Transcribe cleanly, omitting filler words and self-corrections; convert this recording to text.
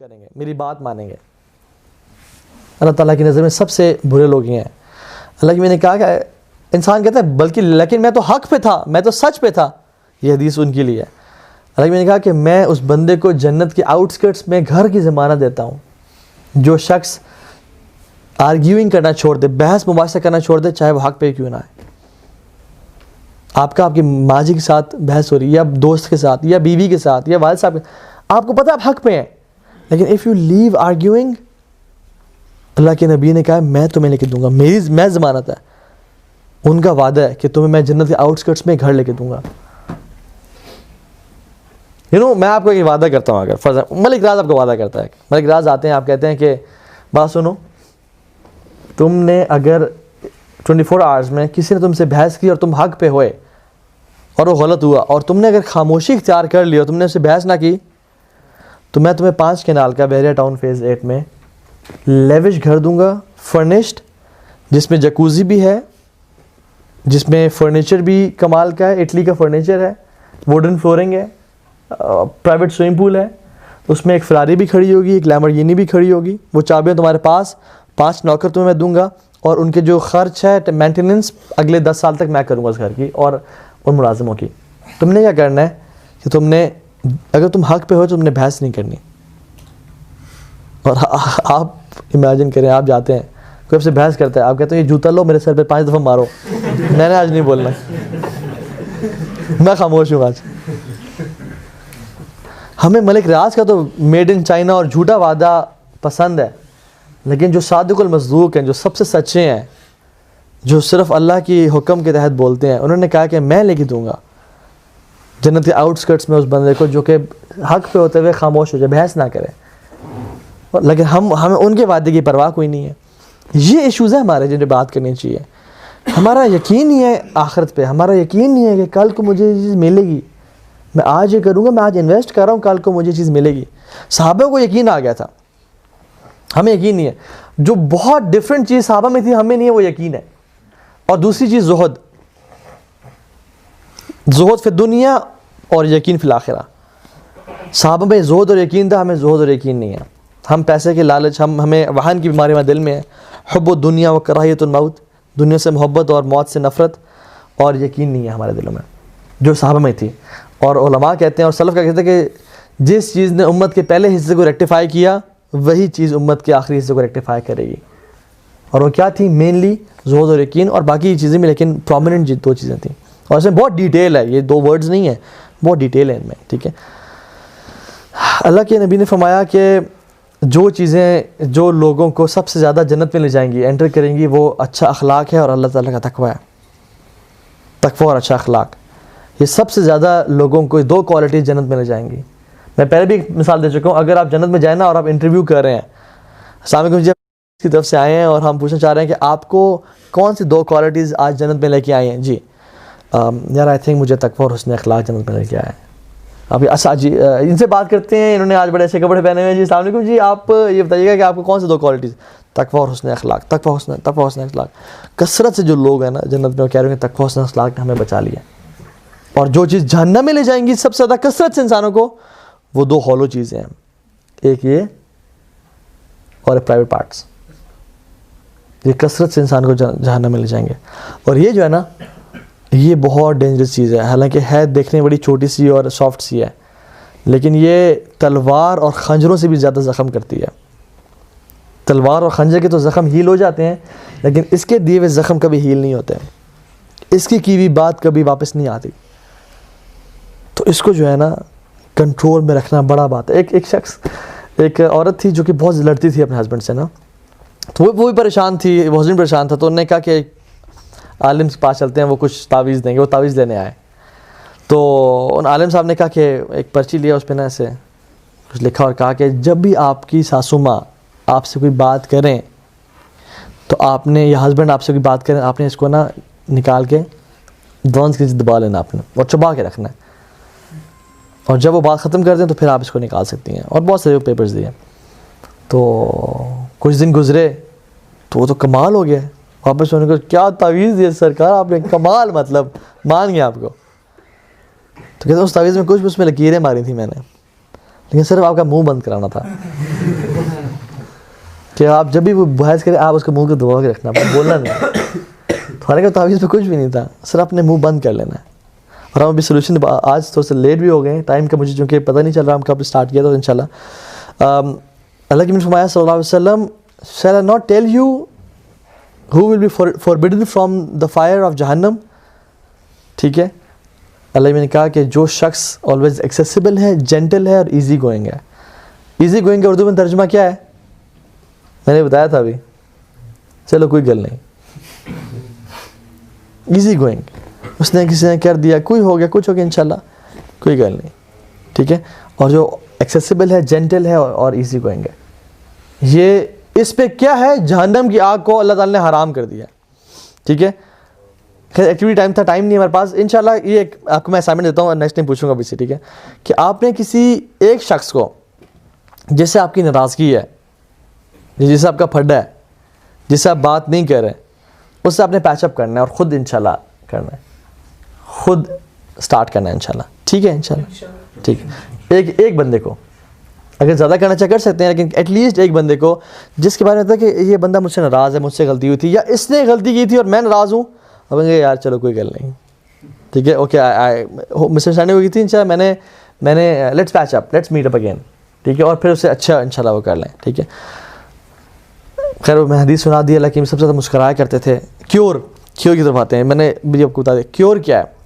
کریں گے, میری بات مانیں گے. اللہ تعالیٰ کی نظر میں سب سے برے لوگ یہ ہیں. اللہ کی میں نے کہا کہ انسان کہتا ہے بلکہ لیکن میں تو حق پہ تھا, میں تو سچ پہ تھا. یہ حدیث ان کے لیے ہے. اللہ کی میں نے کہا کہ میں اس بندے کو جنت کے آؤٹ اسکرٹس میں گھر کی ضمانت دیتا ہوں. جو شخص آرگیوئنگ کرنا چھوڑ دے, بحث مباحثہ کرنا چھوڑ دے, چاہے وہ حق پہ کیوں نہ ہے. آپ کی ماں جی کے ساتھ بحث ہو رہی ہے, یا دوست کے ساتھ, یا بیوی کے ساتھ, یا والد صاحب کے, آپ کو پتہ آپ حق پہ ہیں, لیکن اف یو لیو آرگیوئنگ, اللہ کے نبی نے کہا میں تمہیں لے کے دوں گا, میں ضمانت ہے. ان کا وعدہ ہے کہ تمہیں میں جنت کے آؤٹ اسکرٹس میں گھر لے کے دوں گا. میں آپ کو ایک وعدہ کرتا ہوں, اگر ملک راز آپ کو وعدہ کرتا ہے, ملک راز آتے ہیں, آپ کہتے ہیں کہ بات سنو, تم نے اگر 24 آورز میں کسی نے تم سے بحث کی اور تم حق پہ ہوئے اور وہ غلط ہوا, اور تم نے اگر خاموشی اختیار کر لی اور تم نے اس سے بحث نہ کی, تو میں تمہیں 5 کنال کا بحریہ ٹاؤن فیز 8 میں لیوش گھر دوں گا, فرنشڈ, جس میں جکوزی بھی ہے, جس میں فرنیچر بھی کمال کا ہے, اٹلی کا فرنیچر ہے, ووڈن فلورنگ ہے, پرائیویٹ سوئمنگ پول ہے, اس میں ایک فراری بھی کھڑی ہوگی, ایک لیمبورگینی بھی کھڑی ہوگی. وہ چابیاں تمہارے پاس, 5 نوکر تمہیں میں دوں گا, اور ان کے جو خرچ ہے مینٹیننس اگلے 10 سال تک میں کروں گا اس گھر کی اور ان ملازموں کی. تم نے کیا کرنا ہے کہ تم نے, اگر تم حق پہ ہو تو تم نے بحث نہیں کرنی. اور آپ امیجن کریں, آپ جاتے ہیں, کوئی آپ سے بحث کرتا ہے, آپ کہتے ہیں یہ جوتا لو میرے سر پہ 5 دفعہ مارو, میں نے آج نہیں بولنا, میں خاموش ہوں آج. ہمیں ملک ریاض کا تو میڈ ان چائنا اور جھوٹا وعدہ پسند ہے, لیکن جو صادق المصدوق ہیں, جو سب سے سچے ہیں, جو صرف اللہ کی حکم کے تحت بولتے ہیں, انہوں نے کہا کہ میں لے کے دوں گا جنت کے آؤٹ اسکرٹس میں اس بندے کو جو کہ حق پہ ہوتے ہوئے خاموش ہو جائے, بحث نہ کرے. لیکن ہمیں ان کے وعدے کی پرواہ کوئی نہیں ہے. یہ ایشوز ہیں ہمارے جن پہ بات کرنی چاہیے. ہمارا یقین نہیں ہے آخرت پہ, ہمارا یقین نہیں ہے کہ کل کو مجھے یہ چیز ملے گی, میں آج یہ کروں گا, میں آج انویسٹ کر رہا ہوں, کل کو مجھے چیز ملے گی. صحابہ کو یقین آ گیا تھا, ہمیں یقین نہیں ہے. جو بہت ڈفرینٹ چیز صحابہ میں تھی ہمیں نہیں ہے, وہ یقین ہے. اور دوسری چیز زہد فی دنیا اور یقین فی الآخرہ. صحابہ میں زہد اور یقین تھا, ہمیں زہد اور یقین نہیں ہے. ہم پیسے کے لالچ, ہمیں وہن کی بیماری ہمارے دل میں ہے, حب الدنیا و کراہیت الموت, دنیا سے محبت اور موت سے نفرت, اور یقین نہیں ہے ہمارے دلوں میں جو صحابہ میں تھی. اور علماء کہتے ہیں اور سلف کا کہتے ہیں کہ جس چیز نے امت کے پہلے حصے کو ریکٹیفائی کیا, وہی چیز امت کے آخری حصے کو ریکٹیفائی کرے گی. اور وہ کیا تھی؟ مینلی زہد اور یقین, اور باقی چیزیں بھی, لیکن پرومیننٹ 2 چیزیں تھیں. اور اس میں بہت ڈیٹیل ہے, یہ 2 ورڈز نہیں ہیں, بہت ڈیٹیل ہے ان میں. ٹھیک ہے, اللہ کے نبی نے فرمایا کہ جو چیزیں جو لوگوں کو سب سے زیادہ جنت میں لے جائیں گی, انٹر کریں گی, وہ اچھا اخلاق ہے اور اللہ تعالیٰ کا تقویٰ ہے. تقویٰ اور اچھا اخلاق, یہ سب سے زیادہ لوگوں کو 2 کوالٹیز جنت میں لے جائیں گی. میں پہلے بھی ایک مثال دے چکا ہوں. اگر آپ جنت میں جائیں نا اور آپ انٹرویو کر رہے ہیں, السلام علیکم جی کی طرف سے آئے ہیں اور ہم پوچھنا چاہ رہے ہیں کہ آپ کو کون سی 2 کوالٹیز آج جنت میں لے کے آئے ہیں؟ جی یار آئی تھنک مجھے تقویٰ اور حسن اخلاق جنت میں لے کے آئے ہیں. آپ اچھا جی, ان سے بات کرتے ہیں, انہوں نے آج بڑے اچھے کپڑے پہنے ہوئے ہیں. جی السلام علیکم جی, آپ یہ بتائیے گا کہ آپ کو کون سی 2 کوالٹیز؟ تقویٰ اور حسن اخلاق. تقویٰ حسن اخلاق. کثرت سے جو لوگ ہیں نا جنت میں, وہ کہہ رہے ہیں کہ تقویٰ حسن اخلاق نے ہمیں بچا لیا. اور جو چیز جہنم میں لے جائیں گی سب سے زیادہ کثرت سے انسانوں کو, وہ 2 ہالو چیزیں ہیں, ایک یہ اور پرائیویٹ پارٹس. یہ کثرت سے انسان کو جہنم میں لے جائیں گے. اور یہ جو ہے نا, یہ بہت ڈینجرس چیز ہے. حالانکہ ہے دیکھنے بڑی چھوٹی سی اور سافٹ سی ہے, لیکن یہ تلوار اور خنجروں سے بھی زیادہ زخم کرتی ہے. تلوار اور خنجر کے تو زخم ہیل ہو جاتے ہیں, لیکن اس کے دیے ہوئے زخم کبھی ہیل نہیں ہوتے. اس کی ہوئی بات کبھی واپس نہیں آتی. تو اس کو جو ہے نا کنٹرول میں رکھنا بڑا بات ہے. ایک عورت تھی جو کہ بہت لڑتی تھی اپنے ہسبینڈ سے نا, تو وہ بھی پریشان تھی, وہ ہسبینڈ پریشان تھا. تو انہوں نے کہا کہ عالم کے پاس چلتے ہیں, وہ کچھ تعویذ دیں گے. وہ تعویذ لینے آئے, تو ان عالم صاحب نے کہا کہ ایک پرچی لیا, اس پہ نا ایسے کچھ لکھا اور کہا کہ جب بھی آپ کی ساسو ماں آپ سے کوئی بات کریں تو آپ نے, یا ہسبینڈ آپ سے کوئی بات کریں, آپ نے اس کو نا نکال کے دونس کے دبا لینا آپ نے, اور چبا کے رکھنا ہے. اور جب وہ بات ختم کر دیں تو پھر آپ اس کو نکال سکتی ہیں. اور بہت سارے پیپرز دیے. تو کچھ دن گزرے تو وہ تو کمال ہو گیا. واپس ہونے کو کیا تعویذ دی سرکار آپ نے, کمال, مطلب مان گیا آپ کو. تو کہتے ہیں اس تعویذ میں کچھ بھی اس میں لکیریں ماری تھیں میں نے, لیکن صرف آپ کا منہ بند کرانا تھا. کہ آپ جب بھی وہ بحث کریں آپ اس کو منہ کو دبا کے رکھنا, بولنا نہیں. تمہارے کا تعویذ پہ کچھ بھی نہیں تھا, صرف اپنے منہ بند کر لینا ہے. اور ہم ابھی سولوشن آج تھوڑا سا لیٹ بھی ہو گئے ٹائم کا, مجھے چونکہ پتہ نہیں چل رہا ہم کب اسٹارٹ کیا, تو انشاءاللہ اللہ کے نبی فرمایا صلی اللہ علیہ وسلم, shall I not tell you who will be forbidden from the fire of Jahannam. ٹھیک ہے, اللہ نے کہا کہ جو شخص always accessible ہے, جینٹل ہے اور ایزی گوئنگ ہے. ایزی گوئنگ کا اردو میں ترجمہ کیا ہے, میں نے بتایا تھا ابھی, چلو کوئی گل نہیں. ایزی گوئنگ, اس نے کسی نے کر دیا, کوئی ہو گیا, کچھ ہو گیا, انشاءاللہ کوئی گل نہیں. ٹھیک ہے, اور جو ایکسیسیبل ہے, جینٹل ہے اور ایزی گوئنگ ہے, یہ اس پہ کیا ہے, جہنم کی آگ کو اللہ تعالیٰ نے حرام کر دیا. ٹھیک ہے, خیر ایکٹیویٹی ٹائم تھا, ٹائم نہیں ہمارے پاس. انشاءاللہ یہ ایک آپ کو میں اسائنمنٹ دیتا ہوں, نیکسٹ ٹائم پوچھوں گا بھی سے. ٹھیک ہے, کہ آپ نے کسی ایک شخص کو جس سے آپ کی ناراضگی ہے, جس سے آپ کا پھڈا ہے, جس سے آپ بات نہیں کر رہے, اس سے آپ نے پیچ اپ کرنا ہے اور خود انشاءاللہ کرنا ہے, خود سٹارٹ کرنا ہے انشاءاللہ. ٹھیک ہے انشاءاللہ. ٹھیک ہے, ایک بندے کو, اگر زیادہ کرنا چاہ کر سکتے ہیں, لیکن ایٹ لیسٹ ایک بندے کو جس کے بارے میں تھا کہ یہ بندہ مجھ سے ناراض ہے, مجھ سے غلطی ہوئی تھی, یا اس نے غلطی کی تھی اور میں ناراض ہوں, اب یار چلو کوئی گل نہیں. ٹھیک ہے, اوکے مس انڈرسٹینڈنگ ہوئی تھی, انشاءاللہ میں نے let's patch up, let's meet up again. ٹھیک ہے, اور پھر اسے اچھا انشاءاللہ وہ کر لیں. ٹھیک ہے, خیر میں حدیث سنا دی, اللہ کی سب سے زیادہ مسکرایا کرتے تھے. کیور کی طرف آتے ہیں, میں نے بھی آپ کو بتا دیا کیور کیا ہے.